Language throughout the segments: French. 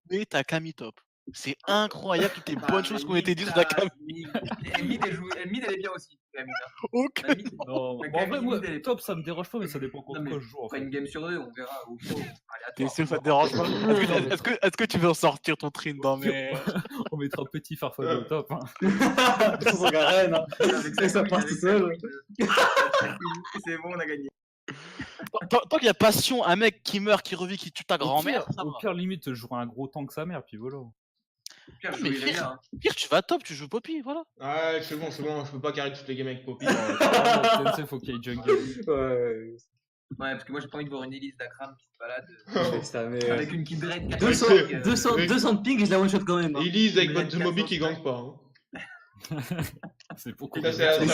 mais t'as Camille top. C'est incroyable toutes les bonnes choses qui ont été dites sur ta la Camille. Et mid, elle est bien aussi, Camille. Ok. La mid, Non, la bah, en vrai, Camille moi, mid, elle est top, ça me dérange pas, mais ça dépend Non, contre mais quoi je joue en pas fait. une game sur deux, on verra au show, T'es aléatoire. sûr que ça te dérange pas? Est-ce que tu veux ressortir ton trin dans mes... On mettra petit farfadet au top. Hein. Son Garen, hein. Avec ça passe tout seul. C'est bon, on a gagné. Tant qu'il y a passion, un mec qui meurt, qui revit, qui tue ta grand-mère, ça Au va. pire, limite, je jouerai un gros tank sa mère, puis voilà. Pierre, Non, je mais jouais bien. Hein. Pire, tu vas top, tu joues Poppy, voilà. Ouais, c'est bon, je peux pas carrer toutes les games avec Poppy. Tensei, faut qu'il y ait jungle. Ouais. Ouais, parce que moi j'ai pas envie de voir une Elise d'Akram qui se balade C'est ça, mais. avec une Kindred. 200 de ping et je la one shot quand même. Hein. Elise avec votre Moby qui gank pas. Hein. C'est pourquoi. Ça, c'est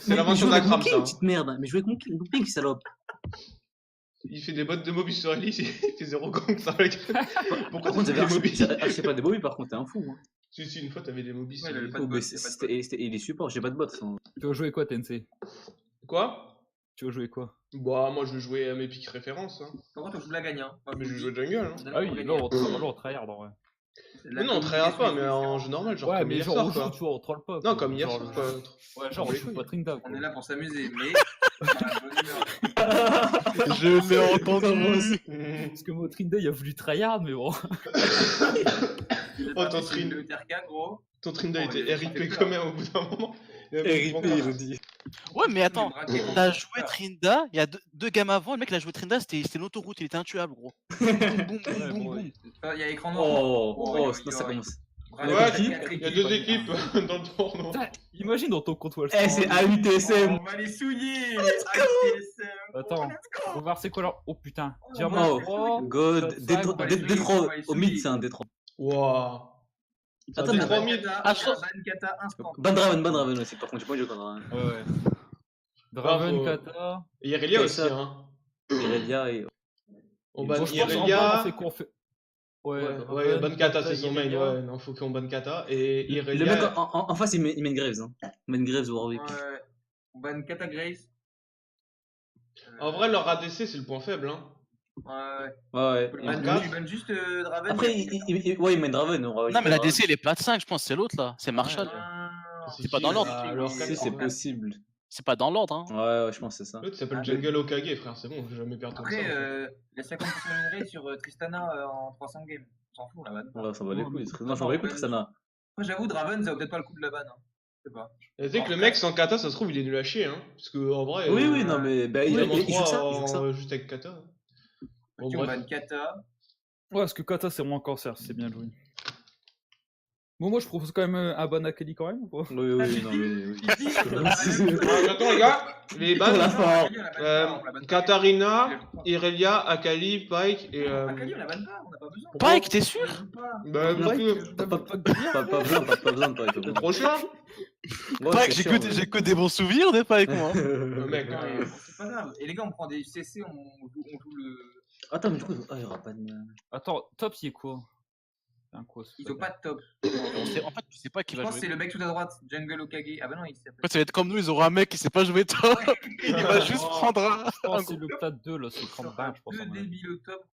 Mais l'invention joue avec d'Akram, mon king, ça. petite merde. Mais jouer avec mon king, salope. Il fait des bots de Moby sur Elise, il fait 0 gank, ça avec. Pourquoi Par contre, t'as j'avais des Moby acheté pas des bobby, par contre, t'es un fou. Hein. Si, une fois t'avais des Moby sur Ouais, il avait Elise. pas de Oh, bot, mais il y a pas de et les supports, j'ai pas de bot. Sans... Tu veux jouer quoi, Tensei? Quoi? Tu veux jouer quoi? Bah, moi je vais jouer à mes pics références. Hein. Par contre, on joue la gagne. Hein. Mais je vais jouer jungle. Hein. Ah oui, là, on tryhard en vrai. Mais non, on tryhard pas, mais en jeu normal, genre Ouais, comme mais hier genre, soir, on joue, quoi. tu vois, on troll pas. Non, comme hier Genre, soir, quoi. Ouais, genre, on joue pas Trinda. On est là pour s'amuser, mais. dans la bonne humeur. Je l'ai entendu. Parce que moi, Trinda, il a voulu tryhard, mais bon. J'ai Oh, pas ton fait trin. le TRK, gros. Ton Trinda Oh, était il a RIP fait quand peur. même au bout d'un moment. RIP, il dit. Ouais, mais attends, braqué, on t'as fait joué peur. Trinda, il y a deux gammes avant, le mec il a joué Trinda, c'était l'autoroute, il était intuable, gros. Boum, boum, boum, Ouais, boum, bon, boum. Il y a écran noir. Oh, sinon ça commence. Braqué, Ouais, quatre il y a équipes. 2 équipes dans le tournoi. Putain, imagine dans ton compte Wall Eh, c'est A8TSM. On va les souiller, les ATSM. Attends, Let's go. on va voir c'est quoi leur. Oh putain, Oh, diamant 3. God, Shot five, D3. Au mid, c'est un D3. Wouah. Attends, des mais trois ban mid. Ah, je- Kata instant. Draven aussi, par contre, j'ai pas envie de jouer contre Draven. Ouais. Draven, Bravo. Kata. Et Irelia C'est aussi, ça. hein. Irelia et. On Bon, ban je pense en bas, on Irelia. fait quoi? On fait. Ouais, Draven, ban Kata, c'est son main. Irelia. Ouais, non, faut qu'on ban Kata. Et Le mec Irelia. en face, il mène Graves. Hein. Il mène Graves ou Warwick. Ouais. On ban Kata Grace. En vrai, leur ADC, c'est le point faible, hein. Ouais. Ouais. Tu bannes juste Draven. Après, il mène Draven. Non, mais la DC elle est plate 5, je pense, c'est l'autre là, c'est Marshall. C'est pas qui, dans là l'ordre. Alors, Si, c'est possible. C'est pas dans l'ordre, hein. Ouais, je pense que c'est ça. L'autre s'appelle Ah, Jungle Okage, frère, c'est bon, je vais jamais perdre comme ça. Après, en fait. il y a 50% de rate sur Tristana en 300 games. On s'en fout, la banne. Ouais, ça va les couilles. Non, j'en vais les couilles, Tristana. Moi, j'avoue, Draven, ça vaut peut-être pas le coup de la banne. Hein. Je sais pas. Et tu sais que le mec sans Kata, ça se trouve, il est nul à chier, hein. Parce que en vrai. Oui, non, mais bah, il Diamant joue 3 ça. Il joue ça. juste avec Kata. Bon, Ok, on bref. banne Kata. Ouais, parce que Kata, c'est moins cancer, c'est bien joué. Bon, moi, je propose quand même un ban à Kelly quand même ou pas? Oui, non, mais oui. Attends, les gars, les Pour la bannes. fin. Katarina, Irelia, Akali, Pike et. Akali, on la banne pas, on n'a pas besoin. Pike, t'es sûr? Bah, parce que. Pas besoin de Pike. Le prochain Pike, j'ai que des bons souvenirs de Pike, moi. Mec, C'est pas grave. Et les gars, on prend des CC, on joue le. Attends, mais du coup, il y aura pas de. Attends, top, il est quoi? C'est un quoi? Ils ont pas de top. En fait, tu sais pas qui Je va pense que c'est jouer. le mec tout à droite, Jungle Okage. Ah bah non, il En s'appelle. fait, ça va être comme nous, ils auront un mec qui sait pas jouer top. Il va juste prendre un. Je pense que c'est le plat 2 là, c'est 30 balles, je pense. Deux débiles au top.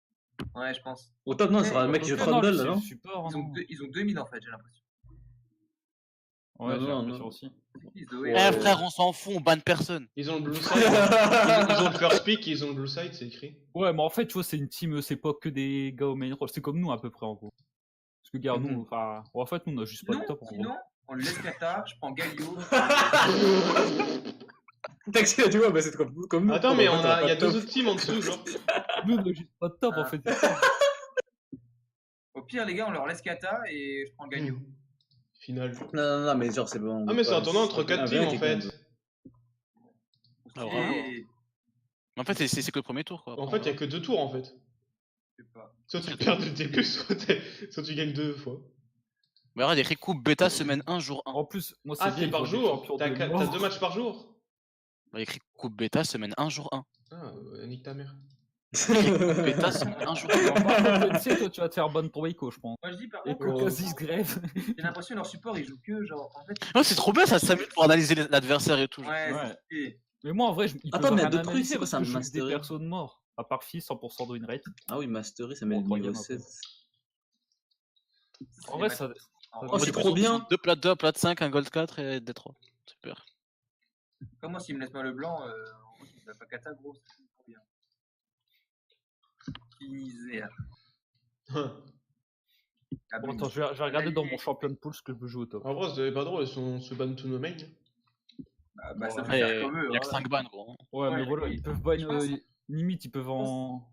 Ouais, je pense. Au top, non, ce sera un mec qui joue Non, Trundle, lui, là, c'est non le support, Ils ont, ils ont 2000 en fait, j'ai l'impression. Ouais, j'ai Non, l'impression non. aussi. Ils Eh Ouais. frère, on s'en fout, on banne personne. ils ont le blue side. Ils ont le first pick, ils ont le blue side, c'est écrit. Ouais, mais en fait, tu vois, c'est une team, c'est pas que des gars au main role, c'est comme nous à peu près en gros. Parce que, gars, nous, enfin, en fait, nous, on a juste pas de top en gros. Sinon, on le laisse Kata, je prends Galio. Taxi, tu vois, bah c'est comme nous. Attends, mais on il y a deux autres teams en dessous, genre. Nous, on a juste pas de top en Ah. fait. Au pire, les gars, on leur laisse Kata et je prends Galio. Final. Non, mais genre, c'est bon. Ah, mais c'est un tournoi entre 4 teams en fait. Ah, vraiment. Et- En fait, c'est que le premier tour, quoi. En fait, il y a que 2 tours en fait. Je sais pas. Soit tu perds dès le début, soit tu gagnes 2 fois. Mais regarde, il y a écrit coupe bêta semaine 1, jour 1. En plus, moi, c'est Ah, bien. c'est ils par ont des jour. champions T'as de mort. 2 matchs par jour. Il y a écrit coupe bêta semaine 1, jour 1. Ah, nique ta mère. Coupe bêta semaine 1, jour 1. Alors, par contre, tu sais, toi, tu vas te faire bonne pour Eiko, je pense. Moi, je dis par Eiko, contre, Casis, Grève. j'ai l'impression que leur support, ils jouent que genre. En fait, Ouais, c'est trop bien, ça s'amuse pour analyser l'adversaire et tout. ouais, Ouais. c'est- Mais moi, en vrai, ils Attends, peuvent mais rien à deux trucs, analyser c'est quoi, parce ça, que je joue que des Mastery persos de mort. À part Fils, 100% de win rate. Ah oui, Mastery, ça met Bon, le niveau troisième, 16. En vrai, ça. Oh, c'est trop bien. 2 plate 2, un plate 5, un gold 4 et des 3. Super. Comme moi, s'il me laisse pas le blanc, en gros, il va pas kata, gros, c'est trop bien. Misère. Ah, Bon, bon, attends, je vais regarder dans mon champion pool ce que je peux jouer au top. En vrai, c'est pas drôle, on se ban tous nos mains. bah, ça peut Après, faire comme eux. il y a que hein. 5 bans, gros. Ouais, mais Ouais, voilà, oui. ils peuvent ban. Je pense. Limite, ils peuvent en.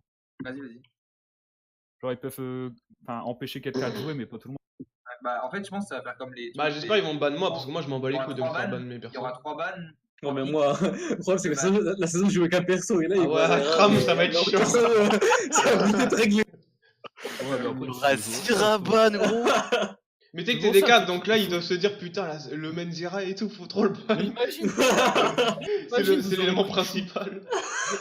Vas-y. Genre, ils peuvent empêcher quelqu'un de jouer, mais pas tout le monde. Ouais, bah, en fait, je pense que ça va faire comme les. Bah, j'espère qu'ils vont me ban moi, parce que moi je m'en bats Il y les aura couilles de me 3 faire ban bans, mes il y aura persos. 3 bans. Non, mais moi, le problème, c'est que la saison, je jouais qu'un perso. Et là, Ah il ouais, va- Kram, ça va être alors, chiant. personne, ça va vite être réglé. Ouais, mais après, Il y aura tu joues 6 au top, rabans, gros. Mais t'es que C'est t'es pour des ça, 4, tu- donc là ils doivent se dire putain, là, le Menzira et tout, faut trop le ban. Mais imagine, C'est l'élément principal.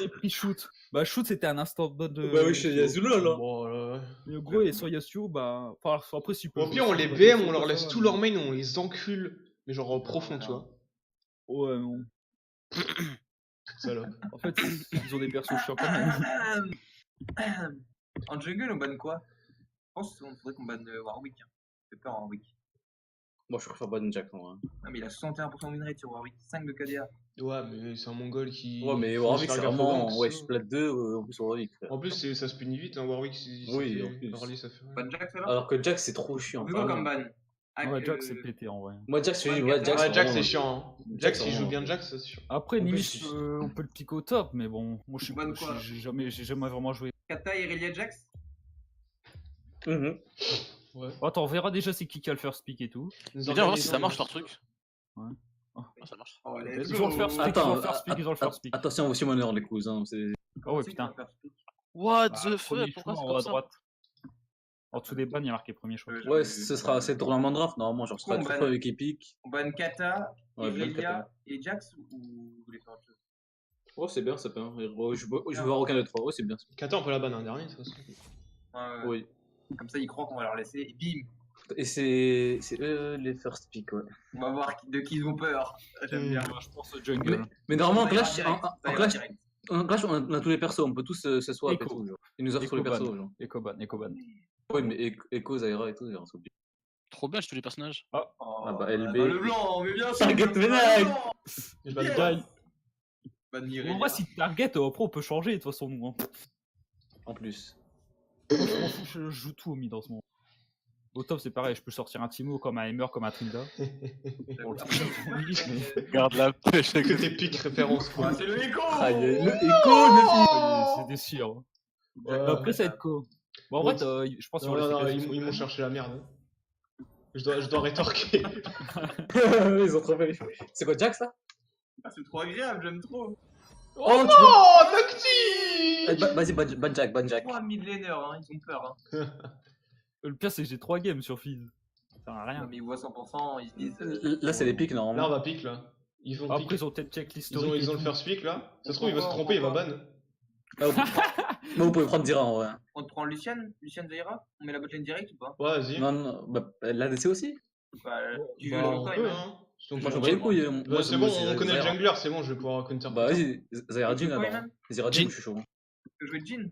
les prix shoot. Bah, shoot, c'était un instant de. Bah oui, chez Yasuo, là. Bon, là. Mais gros, et sur Yasuo, bah. Enfin, après, si tu peux Au jouer pire, on sur les Yasuo, BM, on leur ça laisse va, tout mais- leur main, on les encule. Mais genre profond, tu vois. Ouais, non. Salope. En fait, ils ont des persos chiants quand même. En jungle, on banne quoi? Je pense qu'il faudrait qu'on banne Warwick. Hein. J'ai peur, Warwick. Bon, je préfère ban Jack, en vrai. Non, mais il a 61% win rate sur Warwick, 5 de KDA. Ouais, mais c'est un mongol qui. Ouais, mais faut se Warwick, faire c'est gaffe aux vraiment. ganks, Ouais, ça. je plate 2, en plus, Warwick. frère. En plus, ça se punit vite, hein, Warwick. Oui, ça en fait- plus. Early, ça fait rien. Ban Jack, ça va? Alors que Jack, c'est trop chiant. On fait quoi comme vraiment. ban? Ouais, Jack, c'est pété en vrai. Moi, Jack, je Ouais, dis, ouais, Jack, Ouais, Jack, vraiment- c'est chiant. Hein. Jack, Jack, c'est s'il joue vraiment- bien Jack, c'est chiant. Après, En limite, plus, on peut le piquer au top, mais bon, moi je suis Bonne quoi j'ai jamais vraiment joué. Kata et Irelia Jax? Mhm. Ouais. Attends, on verra déjà c'est qui a le first pick et tout. Nous Je veux dire, voir si organisons ça marche les- leur truc. Ouais. Ah, ça marche. Oh, Ils ont le first pick, ils ont le first pick, ils ont le first pick. Attention aux summoners, les cousins. C'est... Oh ouais, putain. What Bah, the premier fuck? Pourquoi choix c'est en haut comme à ça? droite. En dessous des bannes, il y a marqué premier choix. Ouais, ce sera c'est le tournament de draft, normalement. Genre, ce sera Bon, très ban. fois avec Epic. On banne Kata, Ouais, ban Irelia Kata. et Jax ou vous voulez faire autre chose? Oh, c'est bien, c'est bien. Je veux voir aucun des trois. Ouais, c'est bien. Kata, on peut la ban un dernier, de toute façon. Ouais. Oui. Comme ça, ils croient qu'on va leur laisser et bim! Et c'est eux les first pick, ouais. On va voir de qui ils ont peur. J'aime bien. Je pense au jungle. Mais normalement, en Ça ira Clash, direct, ça ira Clash, direct. en Clash, on a tous les persos. On peut tous se swap et Echo. tout. Genre. Ils nous offrent tous les persos. Genre. Ekoban. Oui, mais Echo, Zaira et tout, genre, c'est obligé. Trop bien, je tous les personnages. Oh, Ah bah, on a LB. dans le blanc, mais bien sûr! Target on a dans le Venag. blanc. Je ban Yes. Guy. Banne En Irelia. vrai, si target, après on peut changer de toute façon. Nous, hein. En plus. Moi, je m'en fous, je joue tout au mid en ce moment. Au top, c'est pareil, je peux sortir un Timo comme un Heimer, comme un Trinda. Bon, le Trinda, mais- Garde la pêche avec Que des pics références, quoi. Ah, c'est le écho! Ah, il y a le Echo, c'est des cires. Hein. Ouais. Après, ça va être quoi? Bon, en Ouais. vrai, je pense qu'ils Non, vont non, laisser ils m'ont cherché la merde. Hein. Je dois rétorquer. Ils ont trop fait les choses. C'est quoi, Jack, ça? Ah, c'est trop agréable, j'aime trop. Oh, tu Oh, Nocti! peux... Vas-y, ban Jack. 3 mid-laners, hein, ils ont peur. Hein. Le pire, c'est que j'ai 3 games sur Fizz. Ça sert à Non, rien. mais ils voient 100%, ils se disent. Là, c'est les pics, Là, on normalement. va pick, là. Ils vont Après, pick. ils ont peut-être check l'historique. Ils ont et le tout. first pick, là. Ça se trouve, il va se tromper, il va ban. Ah, vous pouvez prendre Dira, en vrai. On te prend Lucian Zaira? On met la botlane direct ou pas? Ouais, vas-y. Non, bah, l'ADC aussi. Bah, tu bah, veux On le peut, time, hein. hein. Si on Moi, peut, j'en on ai les peut. couilles. Bah, c'est bon, on connaît le Zaira. jungler, c'est bon, je vais pouvoir counter. Bah, vas-y, Zaira Tu veux Jin, quoi, alors. Iman? Zaira Jhin. Jin, je suis chaud. Tu veux jouer Jhin?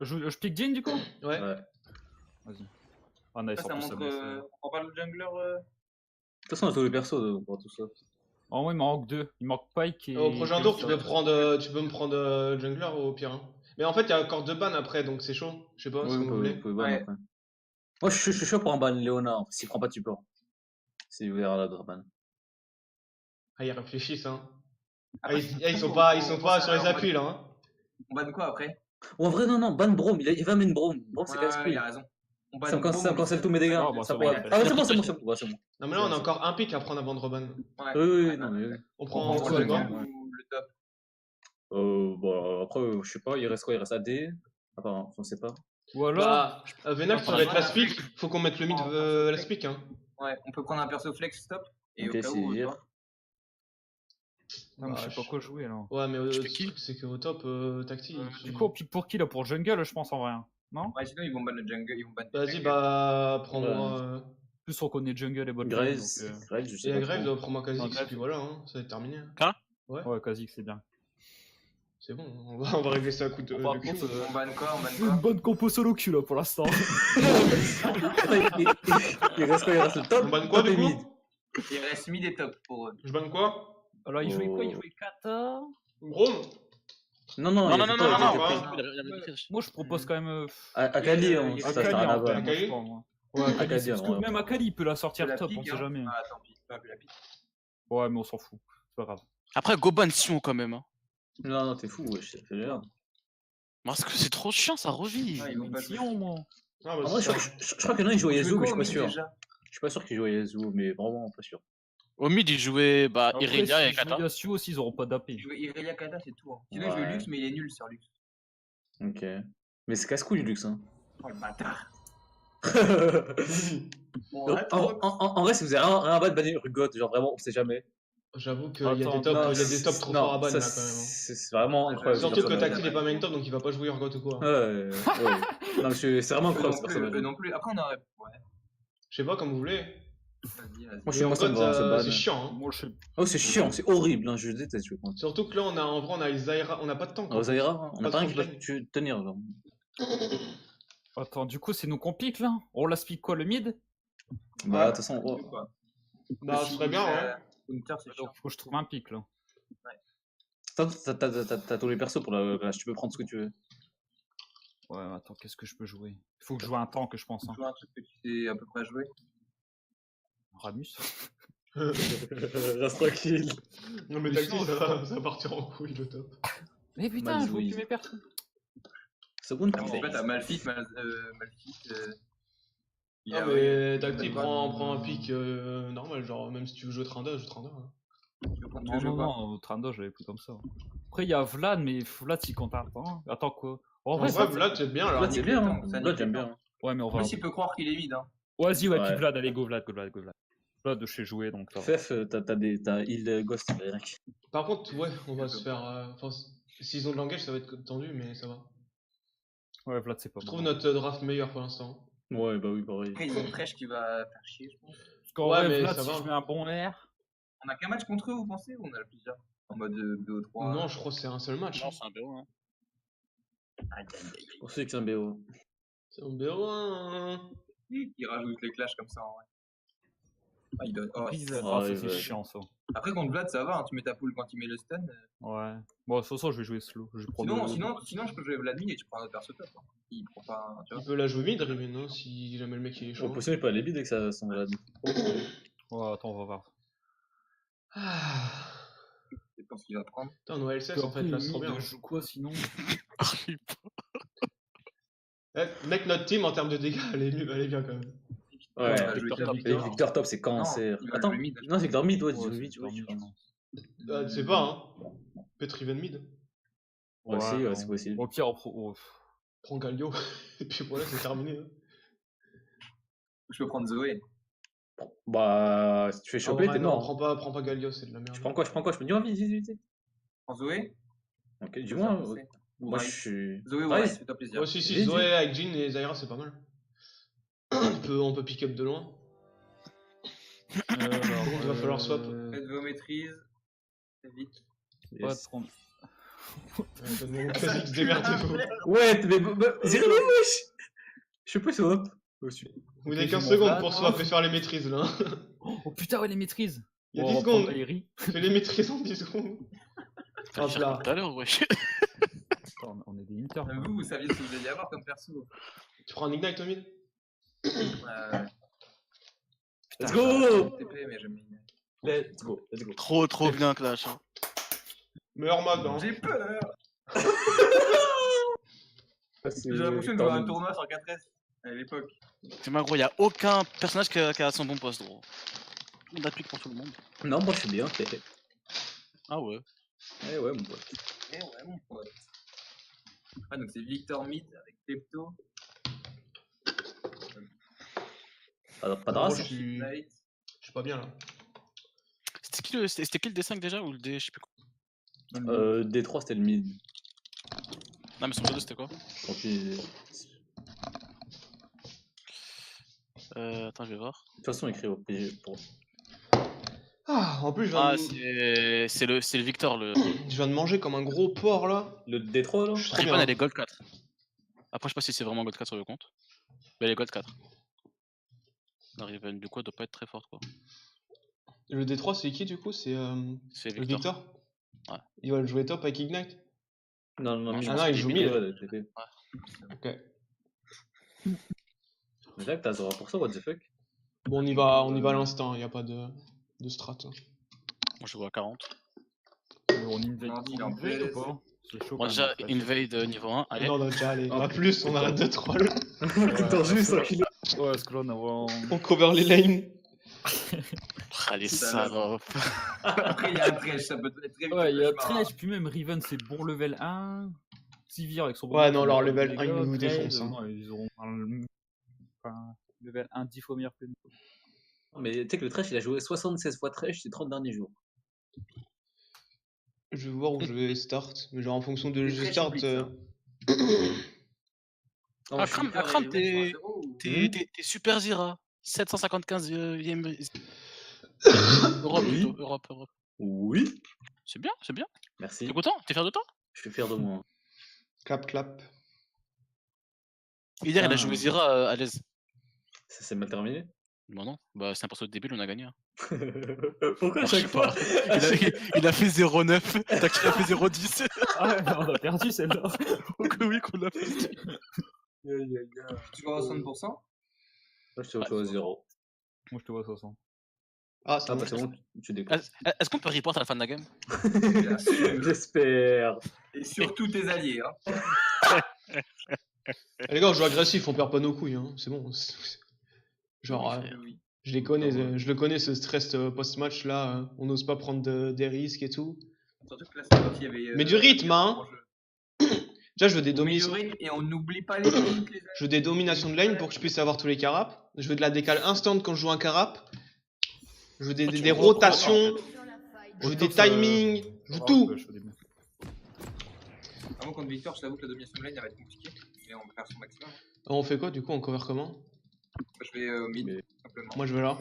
Je pick Jin du coup? Ouais. Ouais. Vas-y. Ah, nice, Ça, ça en plus, ça montre. me- On parle de jungler. De toute façon, on a tous les persos, on prend tout ça. En vrai, il m'en manque 2. Il manque Pike et. Au prochain tour, tu peux peux me prendre jungler au pire. Hein. Mais en fait, il y a encore 2 bans après, donc c'est chaud. Je sais pas Oui, si vous vous voulez. pouvez ban Ouais. après. Moi, je suis chaud pour un ban Léonard, s'il prend pas de support. S'il verra la ban. Ah, ils réfléchissent, hein. Ah, Après, ils sont pas sur les appuis, là. Hein. On banne quoi après? Ou en vrai, non, ban Braum, il va mettre Braum. Braum, c'est Ouais, casse-couille. il a raison. On Ça me Braum, cancelle tous mes dégâts. Ah, bah, Ça c'est pourrait- bon, Ah, c'est bon, c'est bon. Ouais, c'est bon. Non, mais là, on a encore un pick à prendre avant de reban. Ouais. Oui, non, mais. On On prend prend on quoi, prend le quoi game ou le top? Bon, après, je sais pas, il reste quoi? Il reste AD. Attends, on sait pas. Ou alors. Bah, Venax, tu vas mettre la Ouais. speak. Faut qu'on mette le mid la speak, hein. Ouais, on peut prendre un perso flex stop. Et Ok, au cas c'est où. tu dire. vois. Non, mais je sais pas quoi jouer là. Ouais, mais Je le fais qui truc, c'est qu'au top, tactique. Du coup, on pique pour qui là? Pour jungle, je pense en vrai. Hein. Non? Ouais, sinon ils vont ban le jungle. Ils vont ban Vas-y, bah, prends-moi. Plus on connaît jungle et bot lane, Graves, donc, Graves, je sais Et pas. la grève, trop. prends-moi Kha'Zix, Grave. puis voilà, hein, ça va être terminé. Ouais, quasi que c'est bien. C'est bon, on va régler ça à coup de Par cul. contre, On banne quoi? On banne c'est une quoi? bonne compo solo cul là pour l'instant. Il reste quoi? Il reste le top. On banne quoi, top et du coup mid. Il reste mid et top pour eux. Je banne quoi? Alors il jouait quoi? Il Oh. jouait Kata. Grom? Non, Non, il non, a non, fait non, pas, non, il non, a ouais. fait il a maîtrisé. Moi je propose quand même. pas. Akali, Il y a- on il y a- ça Akali, sert à en rien. tête, moi, je Akali pense, moi. Ouais, Akali, Akali, c'est parce que ouais. même Akali il peut la sortir la top, on pique, sait hein. jamais. Ah, tant pis, pas la pique. Ouais, mais on s'en fout. C'est pas grave. Après, go ban Sion quand même. Hein. Non, non, t'es fou, wesh. Fais l'air. Parce que c'est trop chiant, ça revit. Ah, ils vont pas jouer. Sion, moi. Ah, En bah, vrai, c'est je ça. crois qu'il y en a qui jouent à Tu Yasuo, veux mais je quoi suis au pas mid sûr. déjà? Je suis pas sûr qu'ils jouent à Yasuo, mais vraiment pas sûr. Au mid, il jouait Après, Irelia et si je Kata. joue Yasuo aussi, ils auront pas d'AP. Il joue Irelia Kata, c'est tout. Hein. Sinon, il joue Ouais. Lux, mais il est nul sur Lux. Ok. Mais c'est casse-couille, Lux. Hein. Oh le bâtard. Bon, Donc, attends. en vrai, si vous avez rien à battre, bannez Rugot. Genre vraiment, on sait jamais. J'avoue qu'il y a Attends, des tops, Non, il y a des tops trop non, forts à ban ça, là quand même. Hein. C'est vraiment incroyable. Surtout que ce personnage. Tactile est pas main top donc il va pas jouer Urgot ou quoi. Ouais. Non, mais c'est vraiment Eux incroyable non ce plus, personnage. eux non plus. Après, on aurait. Ouais, Je sais pas comme vous voulez. vas-y, vas-y. Moi, je Et suis moi, ça me Urgot, va, ça me c'est banne. chiant. Hein. Moi, je sais. Oh, c'est chiant, c'est horrible. Hein, je déteste jouer contre. Surtout que là, en vrai, on a Zaira, on a pas de temps. Oh, Zaira, on a Pas pas rien trop qui peut de tu- tenir. Genre. Attends, du coup, c'est nous qu'on pique là. On la pique quoi, le mid? Bah, de toute façon, Je sais pas. Bah, ce serait bien, ouais. Counter, c'est chiant. Donc, faut que je trouve un pic là. t'as tous les persos pour la clash, tu peux prendre ce que tu veux. Ouais, attends, qu'est-ce que je peux jouer? Il faut que je joue un tank, je pense. Hein. Joue un truc que tu sais à peu près jouer. Ramus. Reste tranquille. Non, mais Mais Tactile, sinon, ça va partir en couille le top. Mais putain, je vois Malzouille. plus mes persos. Seconde Je sais pas, t'as Malphite, il Ah, a- mais ouais, Tactile, pas- prend un pic normal, genre même si tu veux jouer Trinda, joue Trinda. Hein. tu veux prendre- tu Non, veux jouer non, quoi? non, Trando, j'avais plus comme ça. Après, il y a Vlad, mais Vlad, s'il compte un temps. Attends, quoi? En En vrai, vrai, ça- Vlad, c'est bien alors. Vlad, c'est bien. Hein. Ça nique Vlad, j'aime le bien. temps. Ouais, mais on va. Moi, s'il peut croire qu'il est mid, hein. Vas-y, ouais, puis Ouais. Vlad, allez, go Vlad. Vlad, je sais jouer, donc ça va. Fef, t'as heal Ghost, Eric. Par contre, ouais, on va se faire. Enfin, s'ils ont de l'engage, ça va être tendu, mais ça va. Ouais, Vlad, c'est pas Je bon. trouve notre draft meilleur pour l'instant. Ouais, bah oui, pareil. Après, ils ont Thresh qui va faire chier, je pense. Parce qu'en Ouais, vrai, mais Vlad, ça si va. je mets un bon air. On a qu'un match contre eux, vous pensez? Ou on a plusieurs? En mode BO3. Non, je crois que c'est un seul match. Non, c'est un BO. Hein. Aïe, aïe, aïe, aïe. Pour ceux qui sont BO. C'est un BO1. Il rajoute les clashs comme ça en vrai. Ah, il donne. Oh, ouais. Bizarre. Ah, Ah, ça, oui, c'est ouais. chiant, ça. Après, contre Vlad, ça va, hein, tu mets ta poule quand il met le stun. Ouais. Bon, de toute façon, je vais jouer slow. Je vais prendre Sinon, je peux jouer Vladimir et tu prends un autre perso top. Hein. Il prend pas un. Tu Il vois. peut la jouer mid, Riven, hein, si jamais le mec il est chaud. Au possible, il peut aller vite avec son Vlad. Ouais, attends, on va voir. Ah. Je pense qu'il va prendre. Putain, Noël 16 en fait, là, c'est trop bien. Je joue quoi sinon? Mec, notre team en termes de dégâts, elle est bien quand même. Ouais, il va jouer Victor quel top. Victor Victor Top, c'est cancer. il va Attends, jouer mid, je non, c'est Victor Mid, ouais, Ouais, tu c'est vite, dormi, je je pense. pense. Tu sais pas, hein. Peut-être Riven mid. Ouais, si, ouais, c'est non. possible. Au pire, on pro. Oh, Prends Galio. Et puis voilà, c'est terminé. Hein. Je peux prendre Zoé. Bah, si tu fais Ah, choper, ouais, t'es non, mort. prends pas Galio, c'est de la merde. Je prends quoi? Je peux dire, vite. Prends Zoé. Ok, dis-moi. Zoé Moi, je Rice. suis. Zoé ou Rice. Rice, fais-toi plaisir. Ouais, si, Vas-y. Zoé avec Jin et Zaira, c'est pas mal. On peut pick up de loin. alors, Il va falloir swap. Faites vos maîtrises. Vite. Pas Yes. 30. Donne-moi Kha'Zix, démerdez-vous. Ouais, mais Zéro, wesh! Je sais pas si on Vous avez Ok, 15 j'ai mon secondes Vlad. pour swap et faire les maîtrises là. Oh putain, ouais, les maîtrises! Il y a Bon, 10 on va prendre secondes. Valérie. Fais les maîtrises en 10 secondes. Hop là. Tout à l'heure, wesh. Attends, on est des hunters. Même vous saviez ce que vous alliez avoir comme perso. Tu prends un ignite au mid? Let's go! TP, mais j'aime bien. Let's go. Trop bien, Clash. Hein. Meilleur mode, hein. J'ai peur! J'ai J'ai l'impression de jouer à un tournoi sur 4S à l'époque. C'est ma gros, y a aucun personnage qui a son bon poste, gros. Tout le monde applique pour tout le monde. Non, moi je suis bien, ok. Ah ouais. Eh ouais, mon pote. Eh ouais, mon pote. Ah, donc c'est Victor Mid avec Klepto. Pas de Moi, race. je suis Light. pas bien là. C'était qui le D5 déjà ou le D, je sais plus quoi. D3 c'était le mid. Non, mais son B2 c'était quoi? Tant pis. Attends, je vais voir. De toute façon, écrit au PG pour. Ah, en plus, Ah, c'est le Victor. je viens de manger comme un gros porc là. Le Détroit, là? Je suis trop Riven, bien. elle est Gold 4. Après, je sais pas si c'est vraiment Gold 4 sur le compte. Mais elle est Gold 4. La Riven, du coup, elle doit pas être très forte, quoi. Le D3, c'est qui du coup? C'est C'est le Victor. Victor? Ouais. Il va le jouer top avec Ignite? Non, Non, mid. je Ah pense non, il qu'il joue est mid. Ouais, TP. Ok. Mais là, que t'as 0%, what the fuck? Bon, on y va à l'instant, y a pas de strat. Moi, je vois 40. On invade, Mardi, il est on en invade ou PS. pas? C'est chaud Moi, quand déjà, même. invade niveau 1. Allez. Non, déjà, allez, Oh. pas plus, on arrête de troll. T'en juste, enculé. Ouais, ce que là, on On cover les lanes. Allez, Salope. salope. Après, il y a un trèche, ça peut être très vite. Ouais, il y a cauchemar, hein. Thresh, puis même Riven, c'est bon level 1. Sivir avec son bon Ouais, buff, non, il leur met pas de level 1, ils dégâts, nous Trade, défoncent, hein. non, ils auront enfin, level 1 10 fois meilleur que nous. Mais tu sais que le Thresh, il a joué 76 fois Thresh ces 30 derniers jours. Je vais voir où je vais start, mais genre en fonction de C'est je très start. chic, ça. Ah, Kram, Victor et Kram, Riven sont à zéro ou- t'es super Zira. 755 Europe Oui. plutôt. Europe. Oui. C'est bien, c'est bien. Merci. T'es content? T'es fier de toi? Je suis fier de moi. Clap, clap. Hier, il a Putain. joué Zira à l'aise. Ça s'est mal terminé. Bah non, bah c'est un perso de débile, on a gagné. Hein. Pourquoi à Ah, je sais chaque fois Il a fait 0,9, Taki a fait 0,10. Ah ouais, on a perdu celle-là. Oui, qu'on l'a fait. Tu vas à 60%? Moi, je te vois à 0. Moi, je te vois 60. Ah, c'est Ah, bon. bah c'est bon, tu déconnes. Est-ce qu'on peut report à la fin de la game? Bien sûr. J'espère. Et surtout tes alliés. Hein. Eh, les gars, on joue agressif, on perd pas nos couilles, hein. C'est bon. Genre, Oui. je les connais, je le connais ce stress post-match là. On n'ose pas prendre des risques et tout. Surtout que là, c'est quand il y avait. Mais du rythme, hein. en jeu. Déjà, je veux des On met du dominations. rythme et on n'oublie pas les limites, les Je veux des dominations de lane pour que je puisse avoir tous les carapes. Je veux de la décale instant quand je joue un carap. Je veux des rotations. Je veux des timings. Je veux tout. Avant contre Victor, je t'avoue que la domination de lane elle va être compliquée. Mais on va faire son maximum. On fait quoi du coup? On cover comment? Moi, je vais mid, Mais- simplement. Moi je vais là.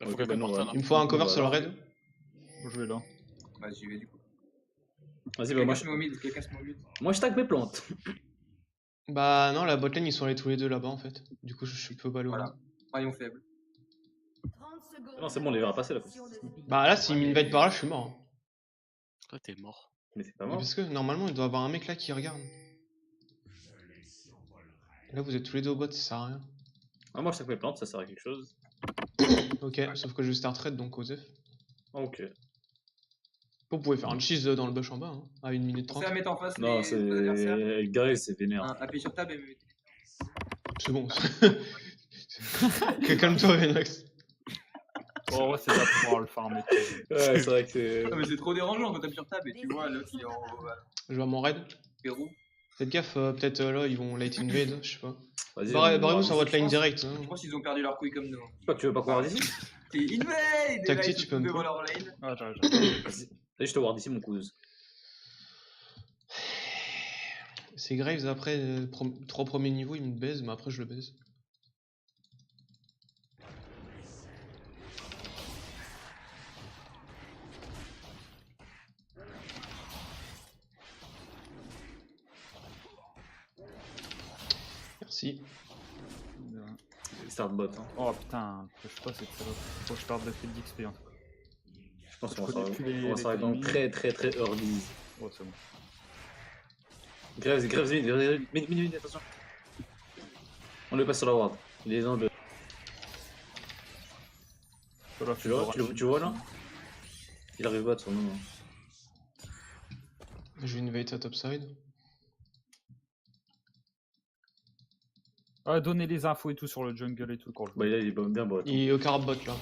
Il faut Ok, quelqu'un bah non, porte voilà. un. Il me faut un cover Voilà. sur le raid. Je vais là. Bah, j'y vais du coup. Vas-y, bah moi Quelqu'un je... se met au mid, quelqu'un se met au mid. moi je tag mes plantes. Bah non, la botlane ils sont allés tous les deux là-bas en fait. Du coup je peux pas aller au Voilà. raid. Maillon faible. Non, c'est bon, on les verra passer là. Bah là, s'il m'invite par là, je suis mort. Hein. Toi, t'es mort. Mais c'est pas Mais mort. parce que normalement, il doit y avoir un mec là qui regarde. Là, vous êtes tous les deux au bot, ça sert à rien. Ah, moi je tag mes plantes, ça sert à quelque chose. Ok, sauf que je start raid donc Osef. Ah, ok. Vous pouvez faire un cheese dans le bush en bas, hein, à 1 minute 30. Pensez à mettre en face Non, les adversaires. c'est. Gareth, c'est vénère. Appuyez sur tab et me mettez. C'est bon. Calme-toi, Venox. Oh, ouais, c'est là pour pouvoir le farmer. Ouais, c'est vrai que c'est. Non, mais c'est trop dérangeant quand t'appuies sur tab et tu vois l'autre qui est en Je vais à mon raid. Pérou. Faites gaffe, peut-être là, ils vont late invade, je sais pas. Vas-y, Barrez-vous sur votre je lane pense- direct. Hein. Je pense qu'ils ont perdu leur couille comme nous. Quoi, tu veux pas courir d'ici? T'es invade! Et là, Tactique, ils tu se peux me foutent devant pull. leur lane. Ah, j'arrive. Vas-y, je te voir d'ici, mon cousin. C'est Graves après, 3 premiers niveaux, il me baise, mais après je le baise. Merci. Start bot. Hein. Oh putain, je sais pas, c'est très long. Faut que je perde de fil d'XP en tout cas. Je pense Je qu'on va connais plus les s'arrêter dans timings. très early. Ouais, c'est bon. Graves, mid, attention. On le passe sur la ward. Il est dans le. Voilà, Tu vois là? Il arrive bot sur nous. Hein. Je vais invade à topside. Ah, donner les infos et tout sur le jungle et tout quand je Bah, là, il est bien bot. Il est au carap bot là.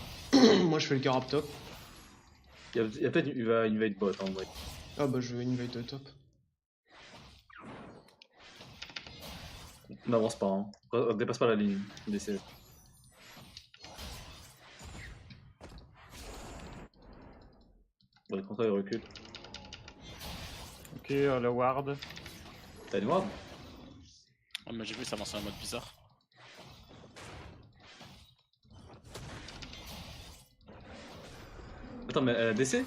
Moi je fais le carap top. Il y a peut-être il va invade bot en vrai. Ah bah je vais invade de top. On n'avance pas, hein. On dépasse pas la ligne. On essaie. Bon, le contrat il recule. Ok, la ward. T'as une ward? Ah, mais j'ai vu ça avancer en mode bizarre. Attends, mais elle a DC?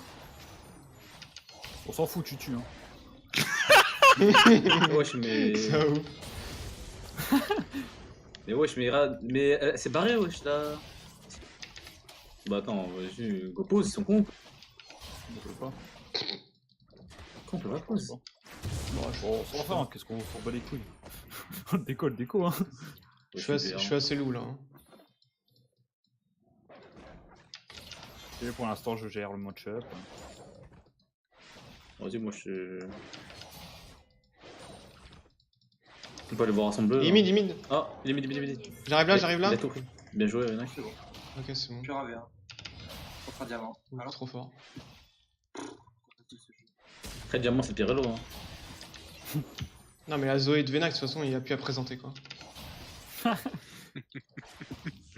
On s'en fout, tu tues. Hein. Wesh, mais. Ça ouf. Mais wesh, mais elle s'est barrée, wesh, là. Bah attends, vas-y, go pause, ils sont cons. On peut pas. On peut pas pause. Bon, on s'en va, hein. Qu'est-ce qu'on s'en bat les couilles. On décolle, déco, hein. Je suis assez loup là. Hein. Et pour l'instant, je gère le match-up. Vas-y, moi je. On peut aller voir ensemble. Il est mid, il est mid. Ah, il est mid. J'arrive là, j'arrive là. Il a tout pris. Bien joué, Renax. C'est bon. Ok, c'est bon. Pur AV1. Contre diamant. Alors, Trop fort. Après, diamant, c'est Pirello. Hein. Non, mais la Zoé de Venax, de toute façon, il a plus à présenter quoi.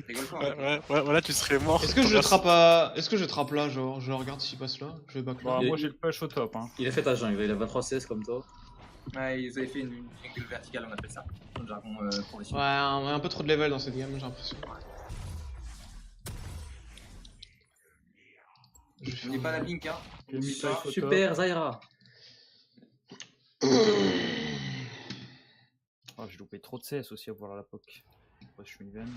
rigole pas. Ouais, voilà, tu serais mort. Est-ce que je le trappe à. Est-ce que je trappe là, genre, je regarde s'il passe là, je vais back là. Bah, Et- moi j'ai le push au top. Hein. Il a fait ta jungle, il a 23 CS comme toi. Ouais, ils avaient fait une jungle verticale, on appelle ça. Dans le jargon Ouais, professionnel. un peu trop de level dans cette game, j'ai l'impression. Je vais Je n'ai pas la blink, hein. J'ai mis Ça, ça au top. Super, Zaira. Ah, j'ai loupé trop de CS aussi à voir la POC. Après, je suis une veine.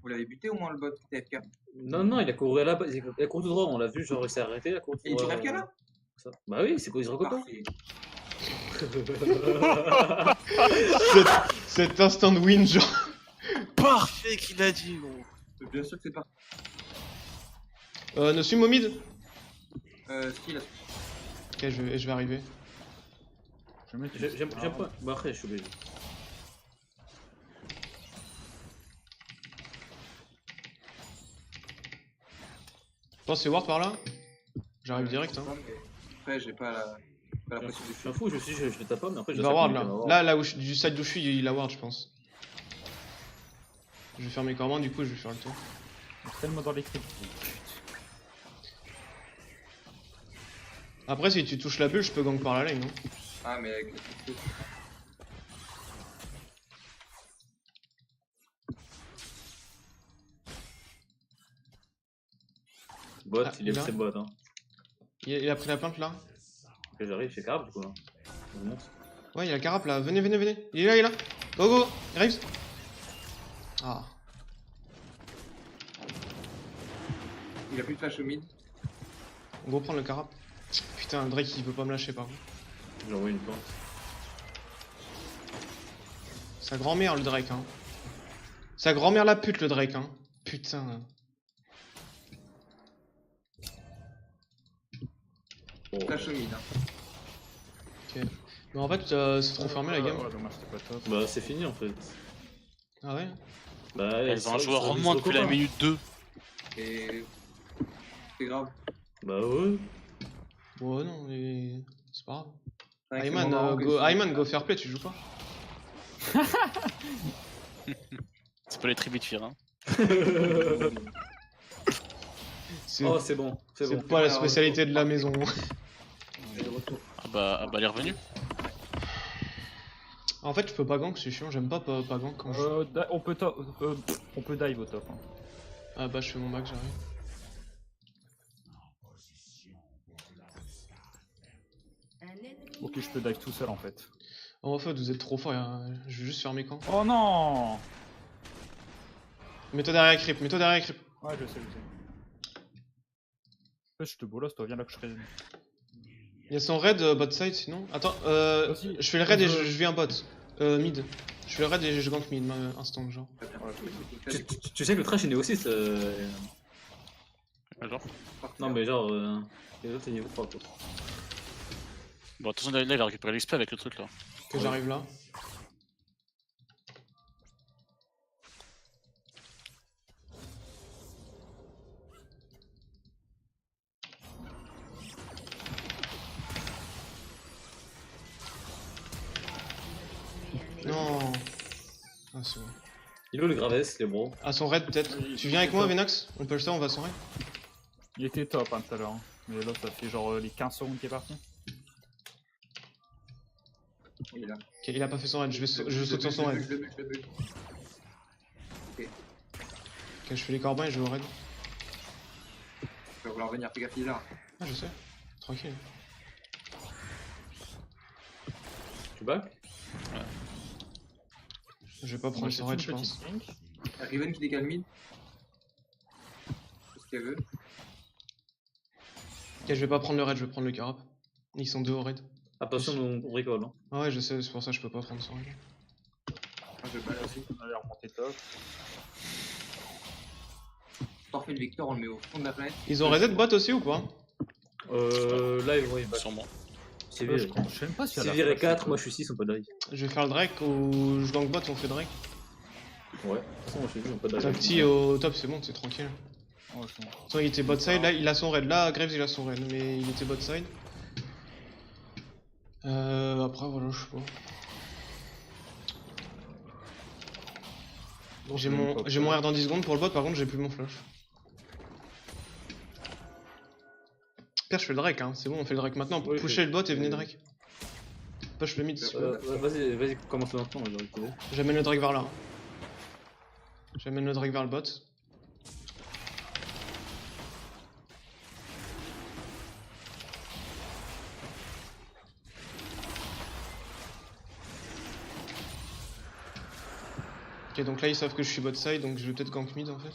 Vous l'avez buté au moins le bot TFK. Non, il a couru à la base, il a couru tout droit, on l'a vu, genre il s'est arrêté, il a couru tout Et il droit. tue FK là Ça. Bah oui, c'est quoi, il se recope pas. Parfait. Cet instant win, genre. Parfait qu'il a dit, gros. Bien sûr que c'est pas. Ne suis au mid. Skill. Ok, je vais arriver. Je vais mettre J'aime pas. Bah après, je suis obligé. Je pense que c'est Ward par là. J'arrive direct. Hein. Après, j'ai pas la pression du Je feu. m'en fous, je me suis dit, je le tape pas, mais après Il je va sais Ward qu'il là. va Ward. Là où du side d'où je suis, il a Ward, je pense. Je vais faire mes corbeaux, du coup, je vais faire le tour. tellement dans les cryptes. Après, si tu touches la bulle, je peux gank par la lane. Hein. Ah, mais avec le Bot, Ah, il est là. c'est bot. Hein. Il a pris la plante là. Ok, j'arrive, je fais carab du coup. Hein. Je monte. Ouais, il y a le carap là. Venez. Il est là. Go. Il arrive. Ah. Il a plus de flash au mid. On va prendre le carap. Putain, Drake il veut pas me lâcher par contre. J'envoie une plante. Sa grand-mère le Drake hein. Sa grand-mère la pute le Drake hein. Putain. Oh. Flash au mid. Hein. Ok. Mais en fait, c'est trop fermé la game. Ouais, dommage, c'était pas top. Bah c'est fini en fait. Ah ouais. Bah Ils ont un joueur en moins depuis la minute 2. Et. C'est grave. Bah ouais. Bon non, mais c'est pas grave. Avec Ayman, le moment que- Ayman, go fair play, tu joues pas. C'est pas les tribus de Fir, hein. C'est Oh c'est bon, c'est c'est bon. pas la spécialité de la maison. Ah bah elle est revenue. En fait, je peux pas gank, c'est chiant, j'aime pas gank quand je... On peut dive au top. Hein. Ah bah je fais mon bac, j'arrive. Ok, je peux dive tout seul en fait. Oh, en fait, vous êtes trop fort, je vais juste faire mes camps. Oh non. Mets-toi derrière creep, Ouais, je sais. Je te bolosse, toi, viens là que je serai. Il y a son raid bot side sinon. Attends, Vas-y. je fais le raid et je viens bot. Mid. Je fais le raid et je gank mid, instant genre. Tu sais que le trash il est aussi Genre. Non mais genre les autres c'est niveau 3 quoi. Bon attention là il va récupérer l'XP avec le truc là. Que j'arrive là. Non. Ah c'est bon. Il est où le Graves les bros? Ah son raid peut-être. Tu viens avec moi Venox? On peut le faire, on va son raid. Il était top hein, tout à l'heure. Hein. Mais là, ça fait genre les 15 secondes qu'il est parti. Il est là. Ok, il a pas fait son raid, je saute sur son raid. Je le bug. Ok, je fais les corbins et je vais au raid. Je peux vouloir venir, fais gaffe, il est là. Ah, je sais. Tranquille. Tu back? Je vais pas prendre son raid, je pense. Riven qui décale mid. C'est ce qu'elle veut. Ok, je vais pas prendre le raid, je vais prendre le carap. Ils sont deux au raid. Attention, on bricole. Hein. Ah ouais, je sais, c'est pour ça que je peux pas prendre son raid. Moi je vais pas aussi. On allait remonter top. Parfait, le Victor, on le met au fond de la planète. Ils ont reset bot aussi ou pas? Là, ils vont y back. Sûrement. C'est Je viré. sais même pas si C'est viré 4, moi je suis 6, on peut dive. Je vais faire le Drake ou je gank bot, on fait Drake. Ouais, de toute façon, moi je suis 6, on peut dive. T'as petit au top, c'est bon, c'est tranquille. Ouais, c'est bon. Attends, il était bot side, là il a son raid. Là, Graves il a son raid, mais il était bot side. Après, voilà, je sais pas. J'ai mon R dans 10 secondes pour le bot, par contre j'ai plus mon flash. Père, je fais le Drake, hein, c'est bon, on fait le Drake maintenant. Oui, Pushez le bot et venez Drake. Push le mid. Vas-y, commence maintenant, on va reculer. J'amène le Drake vers là. J'amène le Drake vers le bot. Ok, donc là ils savent que je suis bot side, donc je vais peut-être gank mid en fait.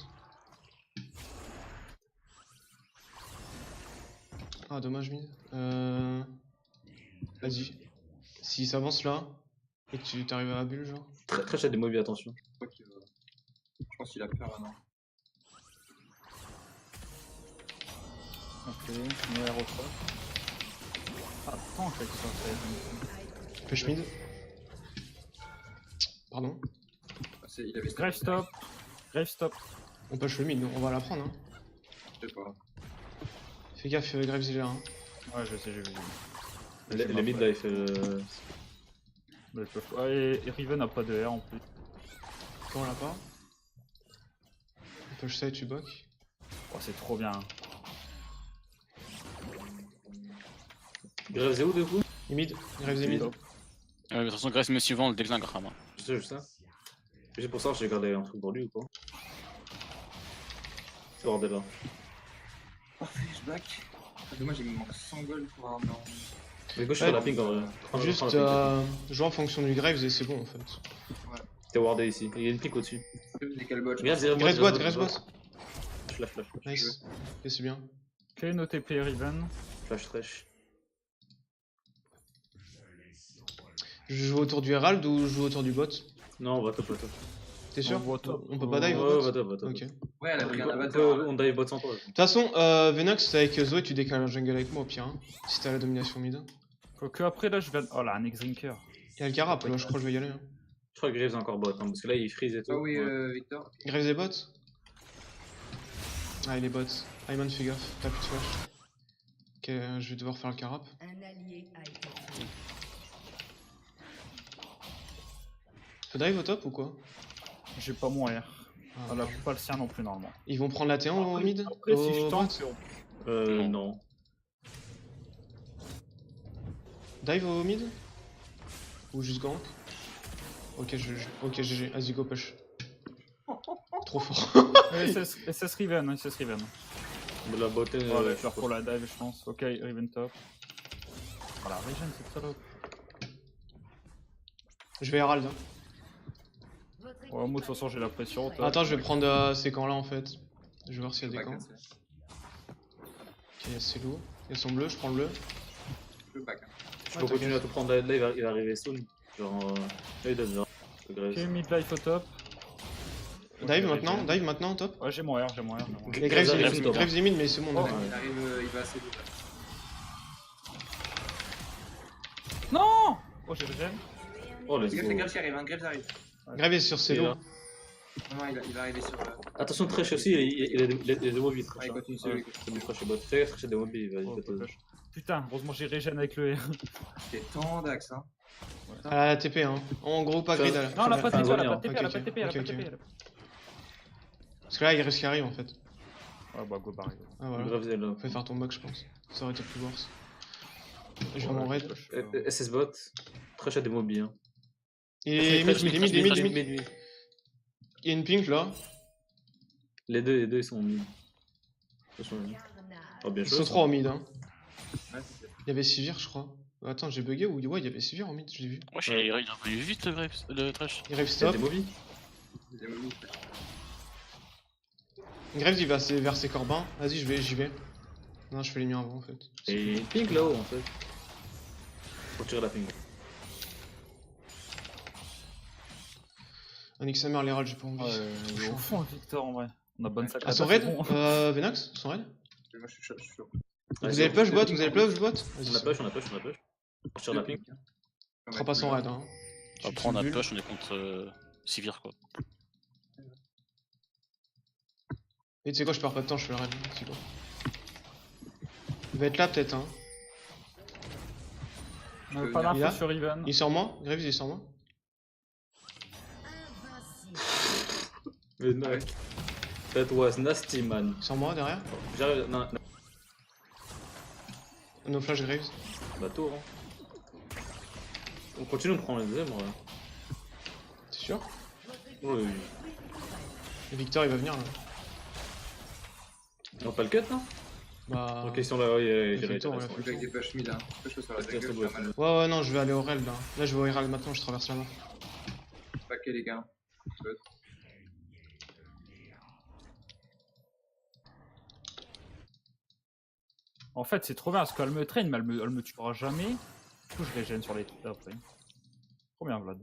Ah, dommage mid. Vas-y. S'il s'avance là, et que tu t'arrives à la bulle, genre. Très chat des mobiles, attention. Je crois qu'il veut. Je pense qu'il a peur maintenant. Ok, meilleur au top. Attends, je vais ça. Push mid. Pardon. Il avait Grave stop. Grave stop. On push le mid, on va la prendre. Hein. Je sais pas. Fais gaffe, Graves il est là. Hein. Ouais, je sais, j'ai vu. Les mid là, il fait. Mais ils peuvent pas. Et Riven a pas de R en plus. Comment on l'a pas? On push side, tu bloques. Oh, c'est trop bien. Grave c'est où de coup? Il mid, Graves est mid. De toute façon, Grace met suivant, le déclin Graham. Je sais. C'est pour ça que j'ai gardé un truc pour lui ou quoi? Ce bordel là. Parfait, je back. Ah, dommage, il me manque 100 gold pour avoir mon. Mais gauche sur la ping en vrai. Juste jouer en fonction du Graves et c'est bon en fait. T'es wardé ici. Il y a une pique au-dessus. Décale bot. Graves bot. Flash. Nice. Ok, c'est bien. Ok, no TP Riven. Flash trash. Je joue autour du Herald ou je joue autour du bot? Non, on va top. T'es sûr? On va top. On peut pas dive Ouais, au on va bot? top. Ok. De Ouais, elle a pris un On avatar. peut- on dive bot sans toi. toute façon, Venox avec Zoé, tu décales un jungle avec moi au pire. Hein, si t'as la domination mid. Quoique après là, je vais. Oh là, un X-Drinker. Il y a le Carap, là, je crois que je vais y aller. Hein. Je crois que Graves est encore bot, hein, parce que là il freeze et tout. Ah oui, Ouais. Victor. Graves est bot? Ah, il est bot. Ayman, fais gaffe, t'as plus de flash. Ok, je vais devoir faire le Carap. Un allié a été tué. Faut dive au top ou quoi? J'ai pas mon R. Ah. Ah là, pas le sien non plus normalement. Ils vont prendre la T1 au mid? Après, si je Au tente, bot c'est bon. Non. Dive au mid? Ou juste gank? Ok, ok, GG, vas-y go push. Trop fort. SS Riven, SS Riven. De la bot. Oh, elle va faire pour la dive, je pense. Ok, Riven top. Voilà, Regen, cette salope. Je vais Herald. Hein. Ouais, moi, de toute façon, j'ai la pression. top. Attends, je vais prendre ces camps là en fait. Je vais voir s'il y a des camps. Back, Ok, il y a Celo. Il y a son bleu, je prends le bleu. je back. Je peux continuer à tout prendre. Là il va arriver soon. Genre. Là il donne genre. Ok, mid-life au top. Dive maintenant, top. Ouais, j'ai mon R, j'ai mon R. Les Graves est mid, mais c'est bon. on a- Il arrive, il va assez vite. Non! Oh, j'ai Regen. Oh, let's Fais go. gaffe, Graves arrive, hein, Graves arrive. Graves est sur Celo. là. Non, il va arriver sur. Attention, Trash aussi, il a des mobiles. Ouais, il continue sur lui. C'est du Trash et bot. Fais gaffe, Trash a des mobiles, il va Oh, te. Putain, heureusement j'ai Regen avec le R. C'est tant d'axe, hein. Ah, la TP, hein. En gros, pas grid. Non, elle a pas de TP, elle a pas de Ok, TP, elle a pas de ok, TP, elle a ok, pas de ok. TP. Parce que là, il reste qui arrive en fait. Ah bah, go barré. Ah voilà. Graves est là. On peut faire ton bug, je pense. Ça aurait été plus worse. Je vais mon raid. SS bot. Trash a des mobiles. Hein. Il est mid. Il y a une pink là. Les deux ils sont mid. Attention. Oh, bien Ils joué, sont ça. 3 en mid, hein. Ouais, c'est ça. Il y avait Sivir, je crois. Attends, j'ai bugué ou ouais, il y avait Sivir en mid, je l'ai vu. Moi, il est revenu vite le Graves, le Trash. Il rêve Il y a stop. des mobiles. Deuxième move. Graves il va vers ses corbins. Vas-y, j'y vais. Non, je fais les miens avant en fait. Et une pink là-haut en fait. Faut tirer la pink. Onyx Hammer, les râles, j'ai pas envie. Il est au fond, Victor, en vrai. On a bonne sac. Ah, son raid Venox Son raid Moi, je suis chaud. Vous avez push bot Vous avez push bot On a push. Faut tirer la pink. On fera pas son raid, hein. Après, on a push, on est contre Sivir, quoi. Et tu sais quoi, je perds pas de temps, je fais le raid. C'est quoi. Il va être là peut-être, hein. On a peux pas venir. Il a d'infos sur Riven. Il est sur moi Graves, il est sur moi Mais no. That was nasty man. Il est sur moi derrière J'arrive. Non, No flash Graves. bateau. Hein. On continue, on prend les deuxièmes. Ouais. T'es sûr Oui. Et Victor il va venir là. On pas le cut là. Bah. En question là, oui, il j'ai fait le tour, raison. il a Je joue avec des push mid, hein. Push sur la Reste jungle, au c'est pas mal. Ouais, non, je vais aller au rail là. Là, je vais au rail maintenant, je traverse là-bas. Paquet, les gars. En fait, c'est trop bien parce qu'elle me traîne, mais elle me tuera jamais. Du coup, je régène sur les trucs après. Trop bien, Vlad.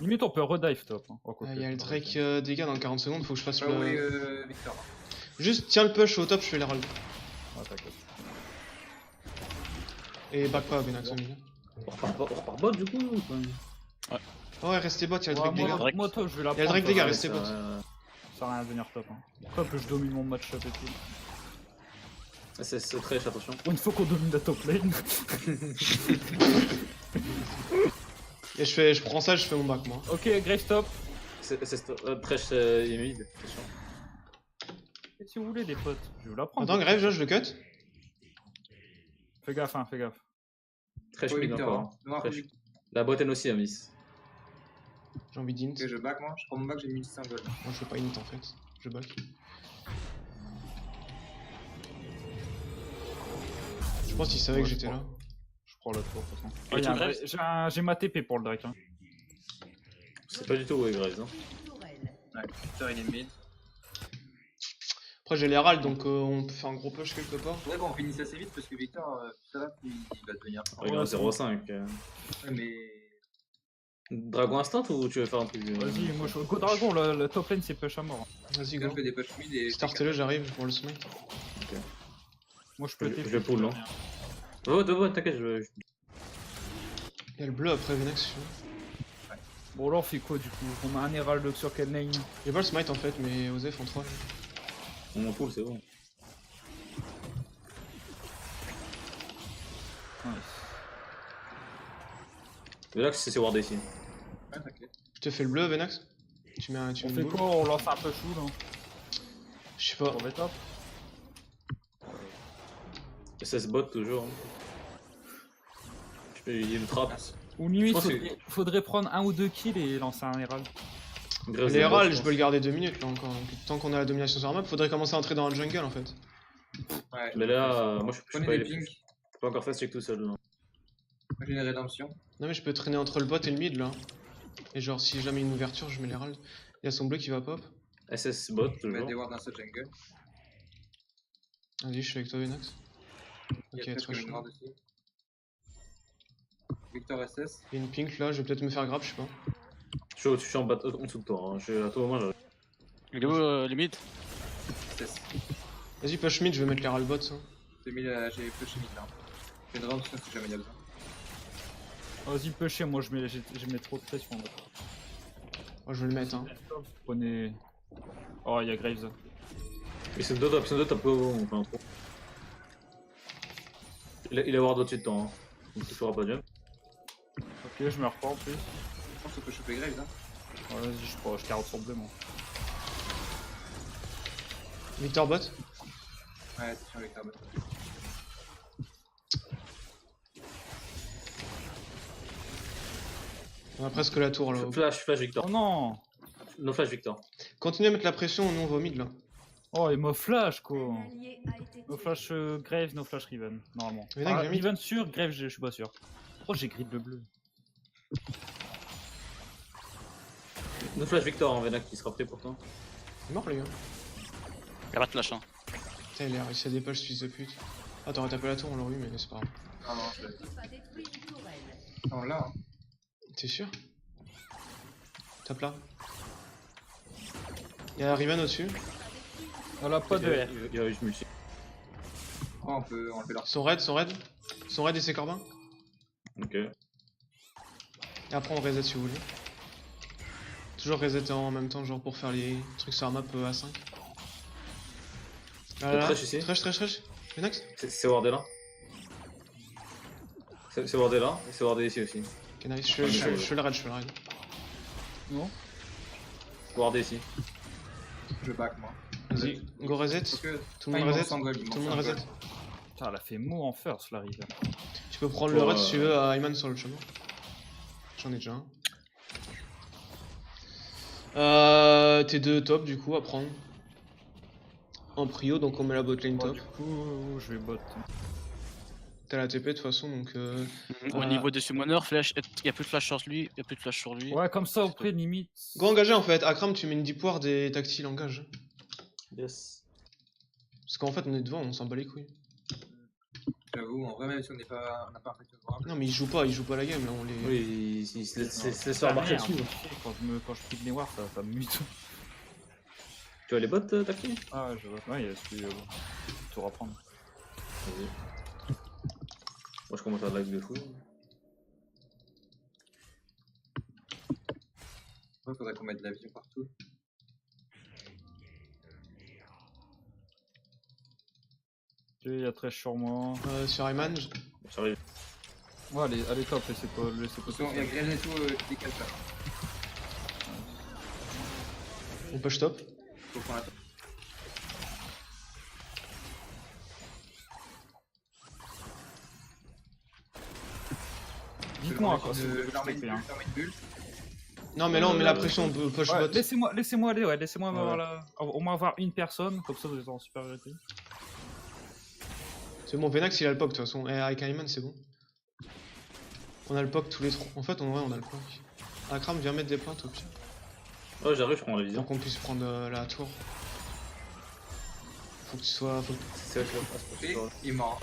Limite, on peut redive top. Hein. Oh, Il y a le Drake dégâts dans 40 secondes, faut que je fasse Pas le. oui, Victor. Juste tiens le push au top, je fais les rolls. Ah, t'inquiète. Et back pas Venax au milieu. On repart bot du coup ou pas? Oh ouais, restez bot, il y a le Drake Ouais, dégâts. Drake. moi, top, je vais la Il y a le prendre. Drake dégâts, ça restez bot. sert à rien de venir top. Hein. Top, je domine mon match-up et tout. C'est très attention. Une fois qu'on domine la top lane. Et je prends ça, je fais mon back moi. Ok, Grave top. C'est Thresh il est mid, c'est sûr. Et si vous voulez, les potes, je vais vous la prendre. Attends, Grave, je le cut. Fais gaffe, hein, fais gaffe. Thresh Oui, mid Victor. encore. Non, Thresh. Victor. La botten aussi a miss. J'ai envie d'int. Ok, je back moi. Je prends mon back, j'ai mis une symbole. Moi je fais pas int en fait. Je back. Je pense qu'il savait Ouais, que je j'étais crois. là. Je prends le tour de toute façon. Et Ouais, tu y a Graves j'ai ma TP pour le Drake. Hein. C'est pas du tout ouais, Graves. Hein. Tourelle. Ouais, Victor il est mid. Après j'ai les râles donc on peut faire un gros push quelque part. Faudrait qu'on finisse assez vite parce que Victor, ça va, il va devenir fort. Regarde c'est 0,5. Ouais, mais. Dragon instant ou tu veux faire un truc Vas-y, moi je Go Dragon, le top lane c'est push à mort. Vas-y Quand go. je fais des push mid et. Startez-le, j'arrive pour le smite. Moi je peux Je TP. vais pull, non. Ouais, t'inquiète, Il y a le bleu après Venax. je sais. Bon là on fait quoi du coup? On met un Herald sur quelle lane? J'ai pas le smite en fait, mais Osef en 3. On pull, c'est bon. Nice. Mais là, c'est ward ici. Ouais, t'inquiète. Je te fais le bleu Venax. Tu mets On une fait boule. quoi? On lance un peu chou là? Je sais pas. On va top. SS bot toujours. Hein. Il y a une trappe. Ou limite Je pense faudrait prendre un ou deux kills et lancer un Herald. Graves, Les bot, râles, je pense. peux le garder 2 minutes là encore. Donc, tant qu'on a la domination sur la map, faudrait commencer à entrer dans la jungle en fait. Ouais. Mais là, moi je peux Prenez pas des aller. pings. Je peux pas encore faire check tout seul. Non. J'ai une rédemption. Non mais je peux traîner entre le bot et le mid là. Et genre si jamais une ouverture, je mets les râles. Il y a son bleu qui va pop. SS bot Je vais toujours. des wards dans cette jungle. Vas-y, je suis avec toi Venax. Il y Ok, a presque très une chaud. ward aussi. Victor SS. Il y a une pink là, je vais peut-être me faire grab, je sais pas. Je suis en bas, en dessous de toi. Hein. Je suis à tout moment. Il est où, limite SS. Vas-y, push mid, je vais mettre les râles bots. Hein. J'ai push mid là. J'ai une rédemption si jamais il y a besoin. Vas-y pusher, moi je mets trop de pression là. Moi je vais le mettre. Hein. Prenez. Oh il y a Graves. Ils sont deux top, on fait un trou. Il a ward au-dessus de toi. Hein. Donc tu feras pas de jump. Ok, je meurs pas en plus. Je pense qu'on peut choper Graves, hein. Ouais, vas-y, je carotte sur le bleu moi. Victor bot. Ouais, attention Victor. On a presque la tour là. Flash Victor. Oh non! No flash Victor. Continuez à mettre la pression, nous on va au mid là. Oh, et me flash quoi. Un allié a été No tué. flash Grave, no flash Riven, normalement. Mais non, Ah, j'ai mis- Riven sûr, Grave je suis pas sûr. Oh, j'ai grid le bleu. No flash Victor en Venac qui sera prêt pour toi. Il est mort, les gars. Y'a pas de flash, hein. Putain, il a réussi à dépêcher ce fils de pute. Ah, t'aurais tapé la tour, on l'aurait eu, mais c'est pas grave. Non, non, je l'ai. L'équipe a détruit une tourelle. Non, là. Hein. T'es sûr? Tape là. Y'a Riven au-dessus. Voilà, pas de R. Il y a juste multi. Oh, on peut enlever leur. Son raid et ses corbins. Ok. Et après on reset si vous voulez. Toujours reset en même temps, genre pour faire les trucs sur la map à 5. Là, là, là. Trash ici. Trash. Venax. C'est wardé là. C'est wardé là, et c'est wardé ici aussi. Ok, nice, je fais le raid, Non. Wardé ici. Je back, moi. Vas-y, go reset. Parce que. Tout le monde reset. Tout le monde reset. Putain, elle a fait mou en first la Riven. Tu peux prendre le raid si tu veux à Ayman sur le chemin. J'en ai déjà un. T'es deux top du coup à prendre. En prio, donc on met la botlane Bon, top. du coup, je vais bot. T'as la TP de toute façon donc. Au niveau des summoners, flash, y'a plus de flash sur lui, y'a plus de flash sur lui. Ouais, comme ça, auprès, limite. Go engager en fait, Akram tu mets une deep ward et tactile engage. Yes. Parce qu'en fait on est devant, on s'en bat les couilles. J'avoue, en vrai, même si on n'a pas fait favorable. Non mais ils jouent pas la game là, on les. Oui, il se laisse Ah, marcher merde. dessus. Quand je pique les wards, ça me mute. Tu as les bots, Taki? Ah ouais, je vois. Ouais, il y a celui tout reprendre. Vas-y. Moi je commence à lag de fou. Il faudrait qu'on mette de la vie partout. Ok, il y a Trash sur moi. Sur Ayman, J'arrive. Ouais, allez top, laissez pas Attention, il y a Grêle et tout, décale ça. on push top. Faut prendre la top. Dites-moi quoi. Je leur mets une bulle, hein. je leur mets une bulle. Non mais là on met la pression, on peut push Ouais, bot. laissez-moi aller, ouais, laissez-moi Ouais. avoir au moins avoir une personne, comme ça vous êtes en supériorité. C'est bon, Venax il a le POC de toute façon. Et avec Ayman c'est bon. On a le POC tous les trois. En fait en vrai on a le POC. Akram viens mettre des plaintes au pire. Oh, j'arrive, je prends la Pour vision. qu'on puisse prendre la tour. Faut que tu sois. C'est vrai que je passe Et pour il est mort.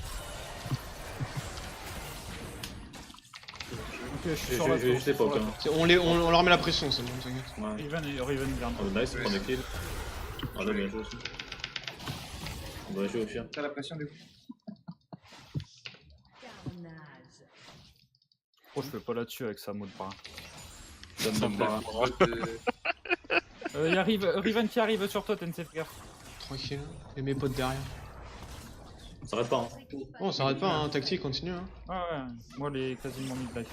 Ok, je suis Je sur la vais tour, juste les poke. Hein. On leur met la pression, c'est bon, t'inquiète. Ouais. Riven vient. Oh, nice, prends des kills. Ah, là, bien joué aussi. On doit jouer au pire. T'as la pression du coup. Carnage. Oh, je fais pas là-dessus avec sa mot de bras. Donne pas. Y'a Riven qui arrive sur toi, Tensei, fais gaffe. Tranquille. Et mes potes derrière. Ça arrête pas. Hein. Oh, on s'arrête pas, hein. Tactique continue. Hein. Ah ouais, moi les quasiment mid-life.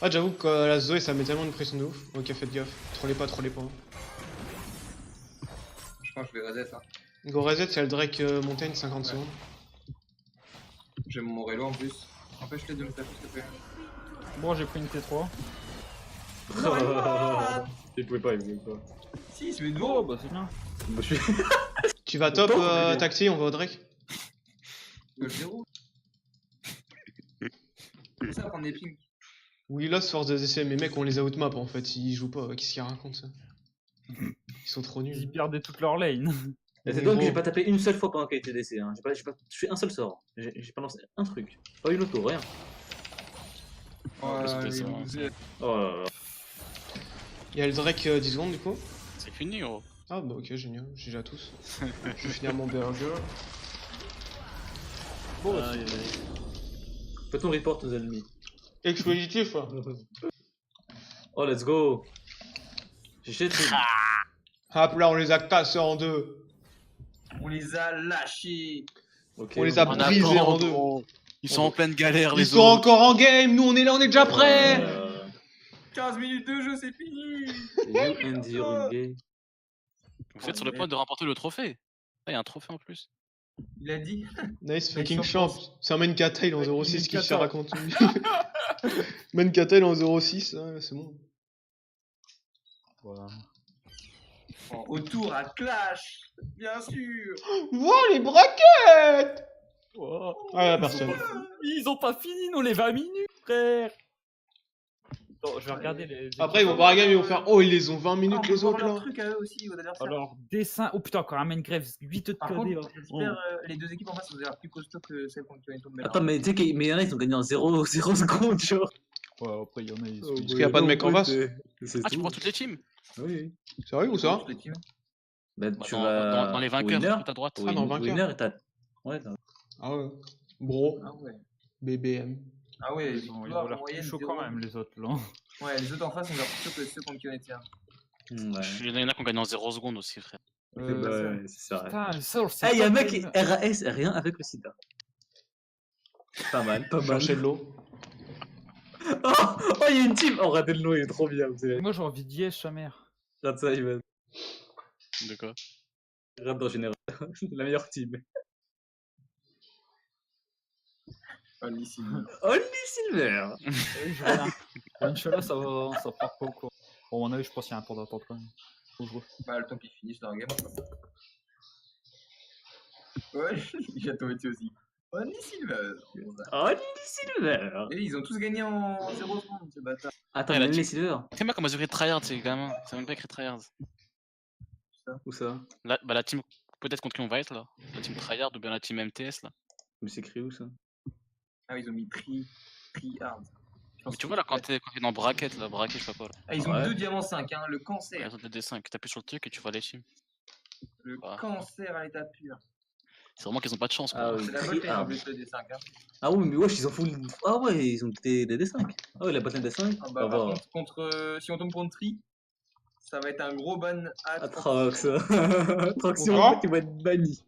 Ah, j'avoue que la Zoé ça met tellement une pression de ouf. Ok, faites gaffe. Trollez pas. Je pense que je vais reset. Hein. Go reset, il y a le Drake Mountain, 50 secondes. J'ai mon Relo en plus. Empêche-les de me taper s'il te plaît. Bon, j'ai pris une T3. Il pouvait pas. Si, il se met Oh, devant. bah c'est bien. Moi, je suis. Tu vas top, Tacti, on va au Drake. Le 0. C'est ça prendre des pings. Willos force des essais, mais mec, on les outmap en fait, ils jouent pas. Qu'est-ce qu'ils racontent ça? Ils sont trop Ils nuls. perdaient toute leur lane. C'est dingue que j'ai pas tapé une seule fois pendant qu'elle était DC. Hein. J'ai pas touché un seul sort. J'ai pas lancé un truc. Pas une auto, rien. Oh, c'était les ça. losers. Oh là là. Il y a le Drake 10 secondes du coup. C'est fini, gros. Ah bah ok, génial, GG à tous. Je vais finir mon burger. Bon, Aïe, aïe. Fais-t-on report aux ennemis? Expéditif. Oh, let's go. J'ai jeté. Hop là, on les a cassés en deux. On les a lâchés. Ok, On les a On brisés en deux. Ils sont en pleine galère, Ils les sont autres. encore en game, nous on est là, on est déjà prêts. 15 minutes de jeu, c'est fini. You and your game. Vous êtes sur le point de remporter le trophée. Ah, il y a un trophée en plus. Il a dit. Nice fucking Ils champ. sont C'est un main Katail en Ouais, 06 qui se Kata. fait raconter. Main Katail en 06, ouais, c'est bon. voilà. En retour à Clash, bien sûr. Wow, les braquettes. Oh. Ah, y'a personne. Ils ont pas fini, nous, les 20 minutes, frère. Attends, je vais regarder les. Après, ils vont voir la game, ils vont faire. Oh, ils les ont 20 Ah, minutes, on peut les voir autres leur là. truc à eux aussi, aux adversaires. Alors, dessin. Oh putain, encore un main grave, 8 de Par KD. contre, là. j'espère les deux équipes en face ont l'air plus costauds que celles contre qui on est tombé. Attends, mais tu sais qu'il y en a, ils ont gagné en 0 secondes, genre. Ouais, après, il y en a. Ils Oh, sont- Parce qu'il y a pas de mec en face. C'est Ah, tu tout. prends toutes les teams? Oui. Sérieux ou ça? Bah, Bah, tu dans, vas. dans les vainqueurs, winner, tout à droite. Ah, dans vainqueur. winner et t'as. Ouais, t'as. Ah ouais. Bro, Ah ouais. BBM. Ah ouais, Ils ont victoire l'air en moyenne plus chauds 0. quand même, les autres, là. Ouais, les autres en face ont l'air plus chauds que ceux contre qui on était. Ouais. Il y en a qui ont gagné en 0 secondes aussi, frère. Bah, ouais, c'est vrai. Putain, ça, on le sait Eh, y'a pas un mec quel- RAS, rien avec le sida. Pas mal, pas mal. Chercher de l'eau. Oh, y'a une team! Oh, raté le nom, il est trop bien, vous savez. Moi, j'ai envie d'y être, sa mère. Regarde ça, Ivan. De quoi? Regarde en général. La meilleure team. Only ici. Only Silver! Oui, je vois. Inch'Allah, ça part pas quoi. Bon, à mon avis, je pense qu'il y a un tour d'attente quand même. Faut jouer. Bah, le temps qu'ils finissent leur game. Ouais, il a tombé dessus aussi. Only Silver. Only Silver! Et ils ont tous gagné en 0 secondes, ces bâtards. Attends, Ouais, la Only team- Silver? C'est moi comment ils ont écrit tryhard, c'est quand même. C'est même pas écrit tryhard. Où ça? La team, peut-être contre qui on va être là. La team tryhard ou bien la team MTS là. Mais c'est écrit où ça? Ah, ils ont mis hard. Mais tu vois là, quand t'es dans bracket, là, bracket, je sais pas quoi là. Ah, ils ont Ouais. 2 diamants 5, hein, le Ouais, cancer. ils ont des D5, t'appuies sur le truc et tu vois les teams. Le Ah. cancer à l'état pur. C'est vraiment qu'ils ont pas de chance quoi. Ah oui, C'est la botte en hard. plus le D5. Hein. Ah oui, mais wesh, ils ont full. Ah ouais, ils ont des D5. Ah ouais, la botlane D5. Ah bah, par contre, si on tombe contre Tri, ça va être un gros ban à Atrox. Atrox, Comment tu vas être banni.